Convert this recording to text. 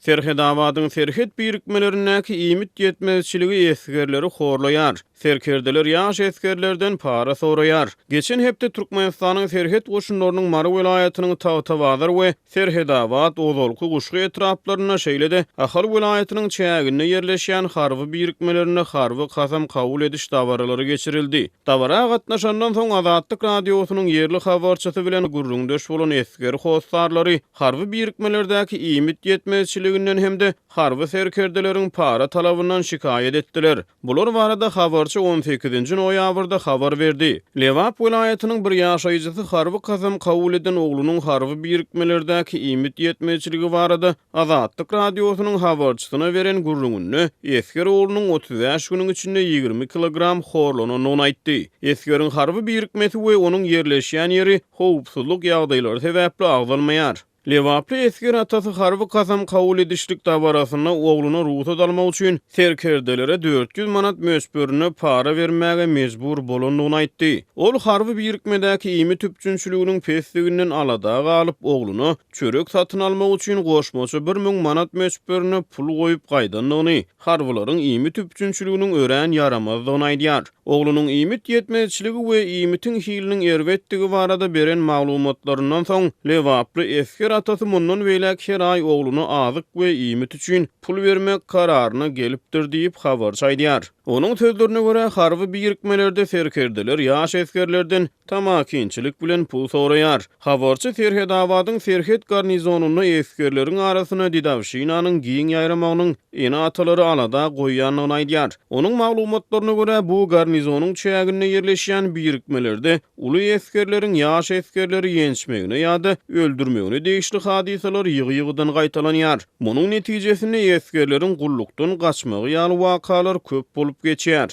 Serhedabadın serhet birikmelerindäki imit yetmezçiligi esgerleri horlaýar. Serkerdeler ýaş esgerlerden para soraýar. Geçen hepde Türkmenistanyň serhet goşunlarynyň Mary welaýatynyň Tawtawazar we Serhedabad ozalky guşgy etraplaryna şeýlede Ahal welaýatynyň çäginde yerleşýän harby birikmelerine harby kasam kabul ediş dawaralary geçirildi. Dawara gatnaşandan soň Azatlyk radiosynyň yerli habarçysy bilen gurrundaş bolan esger hostarlary harby birikmelerdäki imit yetmezçiliginden hemde harby serkerdeleriň para talabyndan şikaýet etdiler. Bular barada habarçy 18-nji noýabrda habar berdi. Lewap welaýatynyň bir ýaşaýjysy harby kasam kabul eden oglunyň harby birikmelerdäki imit yetmezçiligi barada Azatlyk radiosynyň habarçysyna beren gurrungyny esger oglunyň 35 güniň içinde 20 kilogram horlanyny aýtdy. Esgeriň harby birikmesi we onuň yerleşýän ýeri howpsuzlyk ýagdaýlary sebäpli agdalmaýar. Lewaply esger atasy harby kasam kabul edişlik dawarasyna ogluny ruhsat almak üçin serkerdelere 400 manat mösbörüne para bermäge mejbur bolandygyny aýtdy. Ol harby birikmedäki imi tüpçünçiliginiň pesliginden alada galyp ogluny çörek satyn almak üçin goşmaça 1000 manat mösbörüne pul goýup gaýdandygyny, harbylaryň imi tüpçünçiliginiň örän yaramazdygyny aýdýar. Oglunyň imit yetmezçiligi we imitin hiliniň erbetdigi barada beren maglumatlaryndan soň Lewaply esger atasy mundan welek her ay ogluny azyk we imit üçin pul bermek kararyna gelipdir diýip habarçy aýdýar. Onuň sözlerine görä harby birikmelerde serkerdeler ýaş esgerlerden tamakinçilik bilen pul soraýar. Habarçy Serhedabadyň serhet garnizonuny esgerleriň arasyna Didawşinanyň giň ýaýramagynyň ene atalary alada goýýanyny aýdýar. Onuň maglumatlaryna görä bu garnizonuň çäginde yerleşýän birikmelerde uly esgerleriň ýaş esgerleri ýençmegine ýa-da öldürmegine degişli hadisalar ýygy-ýygydan gaýtalanýar. Munyň netijesinde esgerleriň gullukdan gaçmagy ýaly wakalar köp bolup geçýär.